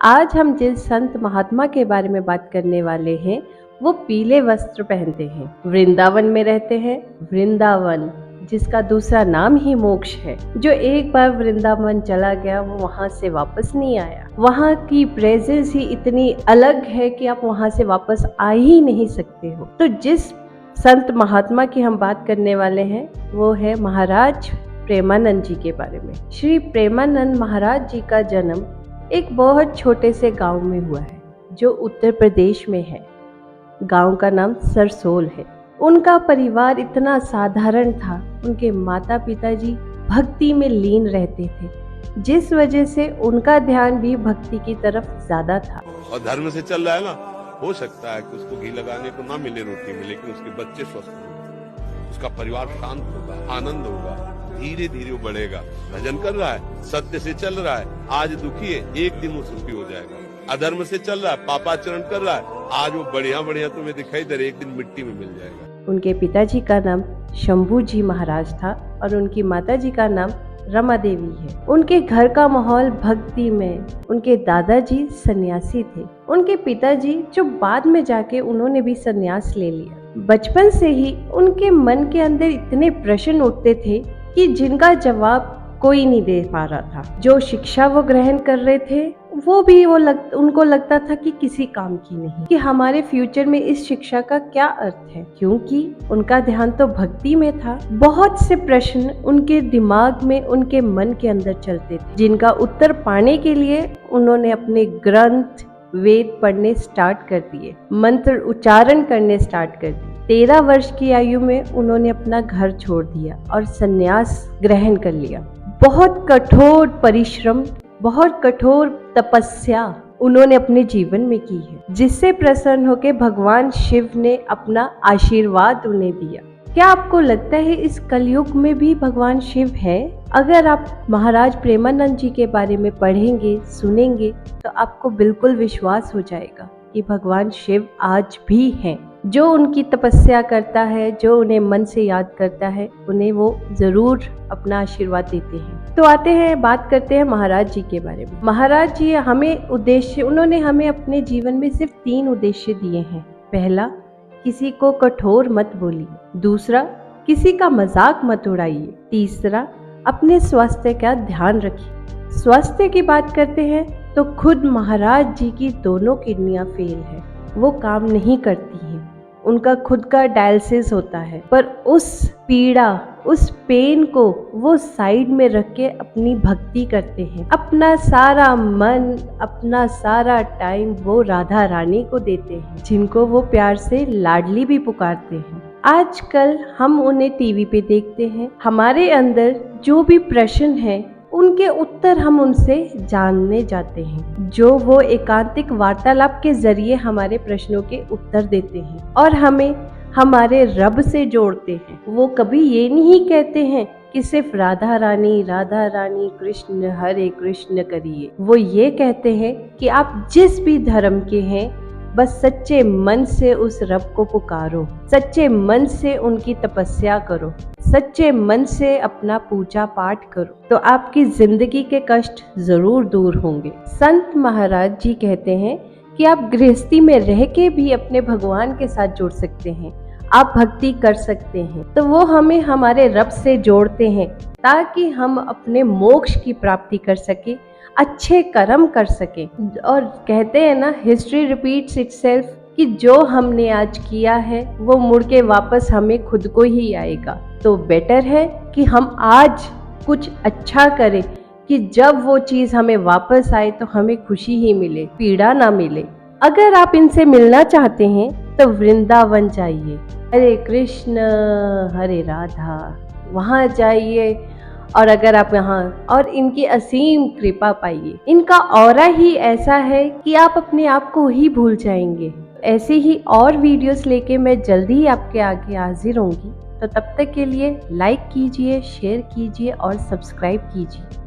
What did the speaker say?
आज हम जिस संत महात्मा के बारे में बात करने वाले हैं वो पीले वस्त्र पहनते हैं, वृंदावन में रहते हैं। वृंदावन जिसका दूसरा नाम ही मोक्ष है। जो एक बार वृंदावन चला गया वो वहां से वापस नहीं आया। वहां की प्रेजेंस ही इतनी अलग है कि आप वहां से वापस आ ही नहीं सकते हो। तो जिस संत महात्मा की हम बात करने वाले हैं वो है महाराज प्रेमानंद जी के बारे में। श्री प्रेमानंद महाराज जी का जन्म एक बहुत छोटे से गांव में हुआ है जो उत्तर प्रदेश में है। गांव का नाम सरसोल है। उनका परिवार इतना साधारण था। उनके माता पिताजी भक्ति में लीन रहते थे, जिस वजह से उनका ध्यान भी भक्ति की तरफ ज्यादा था। और धर्म से चल रहा है ना, हो सकता है कि उसको घी लगाने को ना मिले रोटी में, लेकिन उसके बच्चे स्वस्थ होंगे, उसका परिवार शांत होगा, आनंद होगा, धीरे धीरे वो बढ़ेगा। भजन कर रहा है, सत्य से चल रहा है, आज दुखी है, एक दिन वो सुखी हो जाएगा। अधर्म से चल रहा है, पापाचरण कर रहा है, आज वो बढ़िया बढ़िया तुम्हें दिखाई दे रहा है, एक दिन मिट्टी में मिल जाएगा। उनके पिताजी का नाम शंभू जी महाराज था और उनकी माताजी का नाम रमा देवी है। उनके घर का माहौल भक्ति में। उनके दादाजी सन्यासी थे। उनके पिताजी जो बाद में जाके उन्होंने भी सन्यास ले लिया। बचपन से ही उनके मन के अंदर इतने प्रश्न उठते थे कि जिनका जवाब कोई नहीं दे पा रहा था। जो शिक्षा वो ग्रहण कर रहे थे वो भी उनको लगता था कि किसी काम की नहीं, कि हमारे फ्यूचर में इस शिक्षा का क्या अर्थ है, क्योंकि उनका ध्यान तो भक्ति में था। बहुत से प्रश्न उनके दिमाग में, उनके मन के अंदर चलते थे, जिनका उत्तर पाने के लिए उन्होंने अपने ग्रंथ वेद पढ़ने स्टार्ट कर दिए, मंत्र उच्चारण करने स्टार्ट कर दिए। 13 वर्ष की आयु में उन्होंने अपना घर छोड़ दिया और संन्यास ग्रहण कर लिया। बहुत कठोर परिश्रम, बहुत कठोर तपस्या उन्होंने अपने जीवन में की है, जिससे प्रसन्न होकर भगवान शिव ने अपना आशीर्वाद उन्हें दिया। क्या आपको लगता है इस कलयुग में भी भगवान शिव है? अगर आप महाराज प्रेमानंद जी के बारे में पढ़ेंगे, सुनेंगे तो आपको बिल्कुल विश्वास हो जाएगा कि भगवान शिव आज भी हैं। जो उनकी तपस्या करता है, जो उन्हें मन से याद करता है, उन्हें वो जरूर अपना आशीर्वाद देते हैं। तो आते हैं, बात करते हैं महाराज जी के बारे में। महाराज जी उन्होंने हमें अपने जीवन में सिर्फ 3 उद्देश्य दिए हैं। पहला, किसी को कठोर मत बोलिए। दूसरा, किसी का मजाक मत उड़ाइए। तीसरा, अपने स्वास्थ्य का ध्यान रखिए। स्वास्थ्य की बात करते हैं तो खुद महाराज जी की दोनों किडनियां फेल है, वो काम नहीं करती हैं। उनका खुद का डायलिसिस होता है, पर उस पीड़ा, उस पेन को वो साइड में रख के अपनी भक्ति करते हैं। अपना सारा मन, अपना सारा टाइम वो राधा रानी को देते हैं, जिनको वो प्यार से लाडली भी पुकारते हैं। आजकल हम उन्हें टीवी पे देखते हैं। हमारे अंदर जो भी प्रश्न है उनके उत्तर हम उनसे जानने जाते हैं, जो वो एकांतिक वार्तालाप के जरिए हमारे प्रश्नों के उत्तर देते हैं और हमें हमारे रब से जोड़ते हैं। वो कभी ये नहीं कहते हैं कि सिर्फ राधा रानी कृष्ण हरे कृष्ण करिए। वो ये कहते हैं कि आप जिस भी धर्म के हैं, बस सच्चे मन से उस रब को पुकारो, सच्चे मन से उनकी तपस्या करो, सच्चे मन से अपना पूजा पाठ करो, तो आपकी जिंदगी के कष्ट जरूर दूर होंगे। संत महाराज जी कहते हैं कि आप गृहस्थी में रह के भी अपने भगवान के साथ जुड़ सकते हैं, आप भक्ति कर सकते हैं। तो वो हमें हमारे रब से जोड़ते हैं ताकि हम अपने मोक्ष की प्राप्ति कर सके, अच्छे कर्म कर सके। और कहते हैं ना, हिस्ट्री रिपीट्स इटसेल्फ, कि जो हमने आज किया है वो मुड़ के वापस हमें खुद को ही आएगा। तो बेटर है कि हम आज कुछ अच्छा करें कि जब वो चीज हमें वापस आए तो हमें खुशी ही मिले, पीड़ा ना मिले। अगर आप इनसे मिलना चाहते हैं तो वृंदावन जाइए, हरे कृष्ण हरे राधा, वहाँ जाइए। और अगर आप यहाँ और इनकी असीम कृपा पाइए। इनका ऑरा ही ऐसा है कि आप अपने आप को ही भूल जाएंगे। ऐसे ही और वीडियोस लेके मैं जल्दी ही आपके आगे हाजिर होंगी। तो तब तक के लिए लाइक कीजिए, शेयर कीजिए और सब्सक्राइब कीजिए।